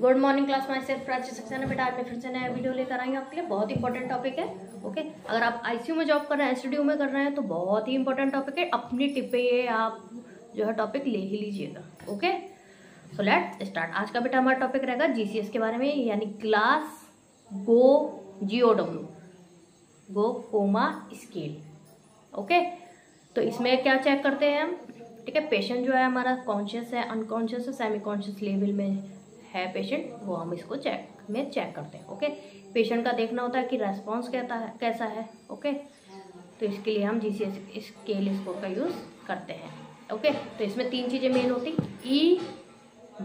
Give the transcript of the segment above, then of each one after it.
Good morning class, my self Prachi Saxena. बेटा आज मैं फिर से नया वीडियो लेकर आई हूँ आपके लिए। बहुत इंपॉर्टेंट टॉपिक है। ओके, अगर आप आईसीयू में जॉब कर रहे हैं, एसटीडीयू में कर रहे हैं तो बहुत ही इंपॉर्टेंट टॉपिक है। अपनी टिप पे ये आप जो है टॉपिक ले ही लीजिएगा। Okay, so let's start. आज का बेटा हमारा टॉपिक रहेगा जीसीएस के बारे में, यानी क्लास GOW, गो कोमा स्केल। ओके, तो इसमें क्या चेक करते हैं हम? ठीक है, पेशेंट जो है हमारा कॉन्शियस है, अनकॉन्शियस है, सेमी कॉन्शियस लेवल में है पेशेंट, वो हम इसको चेक करते हैं। ओके, पेशेंट का देखना होता है कि रेस्पॉन्स कैसा है। ओके, तो इसके लिए हम जीसीएस स्केल स्कोर का यूज़ करते हैं। ओके, तो इसमें 3 चीज़ें मेन होती,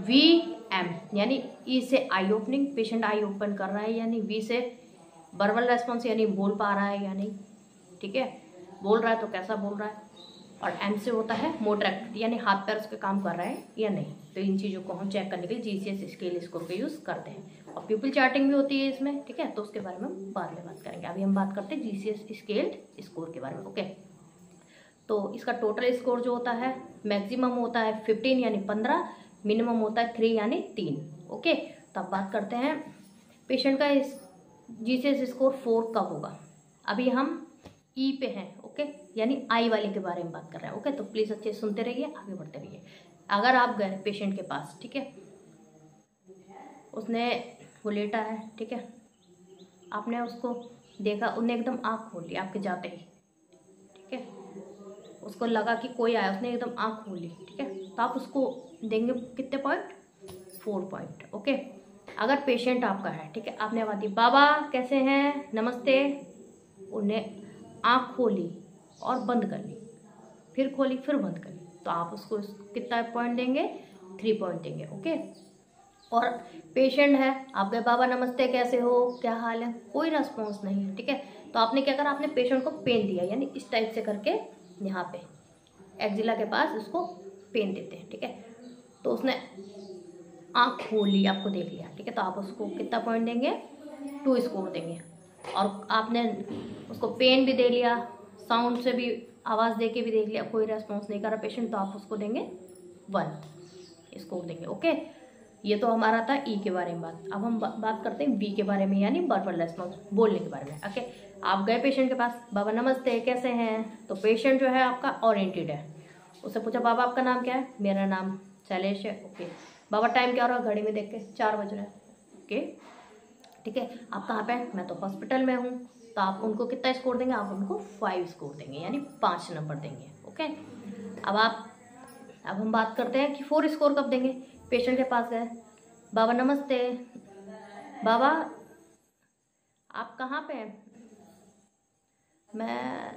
EVM, यानी ई से आई ओपनिंग, पेशेंट आई ओपन कर रहा है, यानी V से वर्बल रेस्पॉन्स, यानी बोल पा रहा है या नहीं। ठीक है, बोल रहा है तो कैसा बोल रहा है। और M से होता है मोटर एक्टिविटी, यानी हाथ पैर उसके काम कर रहे हैं या नहीं। तो इन चीज़ों को हम चेक करने के लिए जीसीएस स्केल स्कोर का यूज़ करते हैं। और पीपल चार्टिंग भी होती है इसमें। ठीक है, तो उसके बारे में हम बाद में बात करेंगे। अभी हम बात करते हैं जीसीएस स्केल स्कोर के बारे में। ओके, तो इसका टोटल स्कोर जो होता है, मैक्सिमम होता है 15 यानी 15, मिनिमम होता है 3 यानी 3। ओके, तो अब बात करते हैं पेशेंट का जीसीएस स्कोर 4 कब होगा। अभी हम ई पे हैं। ओके, यानी आई वाले के बारे में बात कर रहे हैं। ओके, तो प्लीज़ अच्छे सुनते रहिए, आगे बढ़ते रहिए। अगर आप गए पेशेंट के पास, ठीक है, उसने वो लेटा है, ठीक है, आपने उसको देखा, उसने एकदम आँख खोल ली आपके जाते ही। ठीक है, उसको लगा कि कोई आया, उसने एकदम आँख खोल ली। ठीक है, तो आप उसको देंगे कितने पॉइंट? 4 पॉइंट। ओके, अगर पेशेंट आपका है, ठीक है, आपने आवाज़ दी बाबा कैसे हैं, नमस्ते, उन्हें आँख खोली और बंद कर ली, फिर खोली फिर बंद कर ली, तो आप उसको कितना पॉइंट देंगे? 3 पॉइंट देंगे। ओके, और पेशेंट है, आप गए बाबा नमस्ते कैसे हो, क्या हाल है, कोई रेस्पॉन्स नहीं है। ठीक है, तो आपने क्या करा? आपने पेशेंट को पेन दिया, यानी इस टाइप से करके यहाँ पे एक्जिला के पास उसको पेन देते हैं। ठीक है, तो उसने आँख खोल ली, आपको देख लिया। ठीक है, तो आप उसको कितना पॉइंट देंगे? 2 स्कोर देंगे। और आपने उसको पेन भी दे लिया, साउंड से भी आवाज़ दे के भी देख लिया, कोई रेस्पॉन्स नहीं कर रहा पेशेंट, तो आप उसको देंगे 1 स्कोर देंगे। ओके, ये तो हमारा था ई के बारे में बात। अब हम बात करते हैं बी के बारे में, यानी वर्बल रेस्पॉन्स, बोलने के बारे में। ओके, आप गए पेशेंट के पास, बाबा नमस्ते कैसे हैं, तो पेशेंट जो है आपका ओरिएंटेड है। उससे पूछा बाबा आपका नाम क्या है? मेरा नाम शैलेश है। ओके, बाबा टाइम क्या हो रहा है? घड़ी में देख के 4 बज रहे हैं। ओके, ठीक है, आप कहाँ पे हैं? मैं तो हॉस्पिटल में हूँ। तो आप उनको कितना स्कोर देंगे? आप उनको 5 स्कोर देंगे, यानी 5 नंबर देंगे। ओके, अब हम बात करते हैं कि 4 स्कोर कब देंगे। पेशेंट के पास गए, बाबा नमस्ते, बाबा आप कहाँ पे हैं? मैं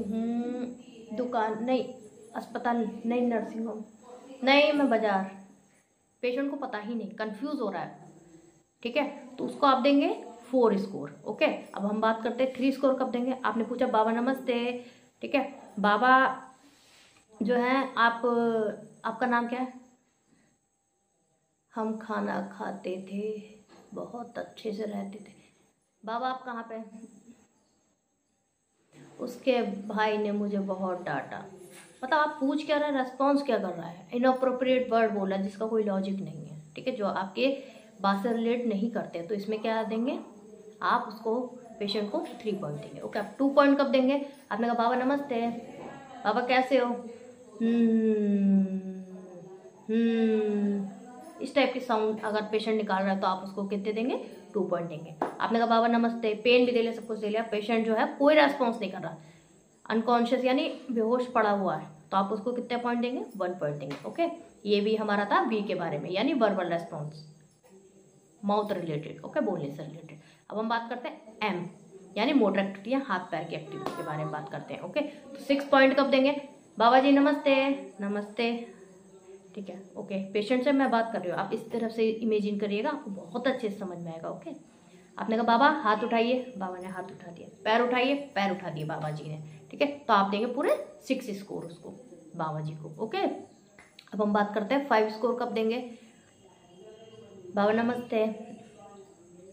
हूँ दुकान, नहीं अस्पताल, नहीं नर्सिंग होम, नहीं मैं बाजार। पेशेंट को पता ही नहीं, कंफ्यूज हो रहा है। ठीक है, तो उसको आप देंगे 4 स्कोर। ओके, अब हम बात करते हैं 3 स्कोर कब देंगे। आपने पूछा बाबा नमस्ते, ठीक है, बाबा जो है आपका नाम क्या है? हम खाना खाते थे, बहुत अच्छे से रहते थे। बाबा आप कहाँ पे? उसके भाई ने मुझे बहुत डांटा। मतलब आप पूछ क्या रहे हैं, रेस्पॉन्स क्या कर रहा है? इनअप्रोप्रिएट वर्ड बोला जिसका कोई लॉजिक नहीं है। ठीक है, जो आपके बात से रिलेट नहीं करते, तो इसमें क्या देंगे आप? उसको पेशेंट को 3 पॉइंट देंगे। ओके, आप 2 पॉइंट कब देंगे? आपने कहा बाबा नमस्ते, बाबा कैसे हो, इस टाइप की साउंड अगर पेशेंट निकाल रहा है तो आप उसको कितने देंगे? 2 पॉइंट देंगे। आपने कहा बाबा नमस्ते, पेन भी दे लिया, सब कुछ दे लिया, पेशेंट जो है कोई रेस्पॉन्स नहीं कर रहा, अनकॉन्शियस यानी बेहोश पड़ा हुआ है, तो आप उसको कितने पॉइंट देंगे? 1 पॉइंट देंगे। ओके, ये भी हमारा था बी के बारे में, यानी verbal response, mouth related. Okay, बोलने से रिलेटेड। अब हम बात करते हैं एम, यानी मोटर एक्टिविटी, हाथ पैर की एक्टिविटी के बारे में बात करते हैं। ओके, तो 6 पॉइंट कब देंगे? बाबा जी नमस्ते, नमस्ते। ठीक है, ओके, पेशेंट से मैं बात कर रही हूँ, आप इस तरफ से इमेजिन करिएगा, आपको बहुत अच्छे से समझ में आएगा। ओके, आपने कहा बाबा हाथ उठाइए, बाबा ने हाथ उठा दिया, पैर उठाइए, पैर उठा दिए बाबा जी ने। ठीक है, तो आप देंगे पूरे 6 स्कोर उसको, बाबा जी को। ओके, अब हम बात करते हैं 5 स्कोर कब देंगे। बाबा नमस्ते,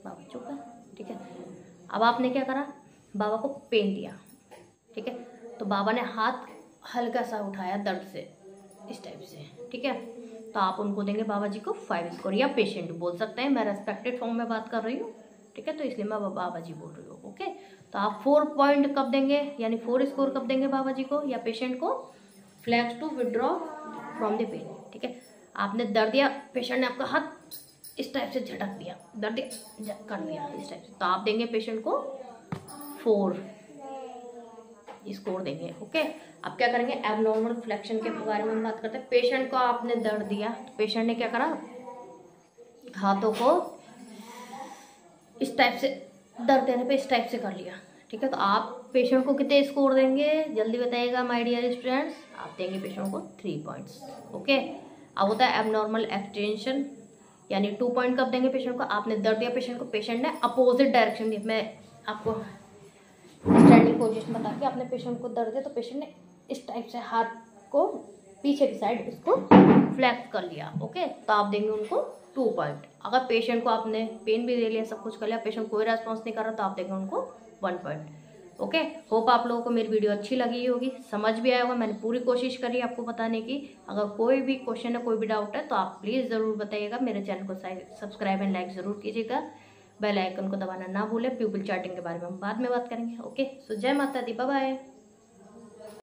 बाबा चुप है। ठीक है, अब आपने क्या करा? बाबा को पेन दिया। ठीक है, तो बाबा ने हाथ हल्का सा उठाया दर्द से, इस टाइप से। ठीक है, तो आप उनको देंगे बाबा जी को 5 स्कोर, या पेशेंट बोल सकते हैं, मैं रेस्पेक्टेड फॉर्म में बात कर रही हूँ, ठीक है, तो इसलिए मैं बाबा जी बोल रही हूँ। ओके, तो आप 4 पॉइंट कब देंगे, यानी 4 स्कोर कब देंगे बाबा जी को या पेशेंट को? Flex to withdraw from the pain, ठीक है। आपने दर्द दिया, पेशेंट ने आपका हाथ इस टाइप से झटक दिया, दर्द दिया, कर दिया इस टाइप से, तो आप देंगे पेशेंट को 4 स्कोर देंगे। ओके, अब क्या करेंगे, एबनॉर्मल फ्लेक्शन के बारे में हम बात करते हैं। पेशेंट को आपने दर्द दिया, तो पेशेंट ने क्या करा, हाथों को इस टाइप से, दर्द देने पे इस टाइप से कर लिया, ठीक है। तो आप पेशेंट को कितने स्कोर देंगे, जल्दी बताइएगा माय डियर स्टूडेंट्स। आप देंगे पेशेंट को 3 पॉइंट्स। ओके, अब होता है एबनॉर्मल एक्सटेंशन, यानी 2 पॉइंट कब देंगे पेशेंट को? आपने दर्द दिया पेशेंट को, पेशेंट ने अपोजिट डायरेक्शन दी, मैं आपको स्टैंडिंग पोजीशन बता के, आपने पेशेंट को दर्द दिया तो पेशेंट ने इस टाइप से हाथ को पीछे की साइड उसको फ्लैक्स कर लिया। ओके, तो आप देंगे उनको 2 पॉइंट। अगर पेशेंट को आपने पेन भी दे लिया, सब कुछ कर लिया, पेशेंट कोई रेस्पॉन्स नहीं कर रहा, तो आप देंगे उनको 1 पॉइंट। ओके, होप आप लोगों को मेरी वीडियो अच्छी लगी होगी, समझ भी आया होगा, मैंने पूरी कोशिश करी आपको बताने की। अगर कोई भी क्वेश्चन है, कोई भी डाउट है, तो आप प्लीज़ ज़रूर बताइएगा। मेरे चैनल को सब्सक्राइब एंड लाइक ज़रूर कीजिएगा, बेल आइकन को दबाना ना भूलें। प्यूपिल चार्टिंग के बारे में हम बाद में बात करेंगे। ओके, सो जय माता दी, बाय बाय।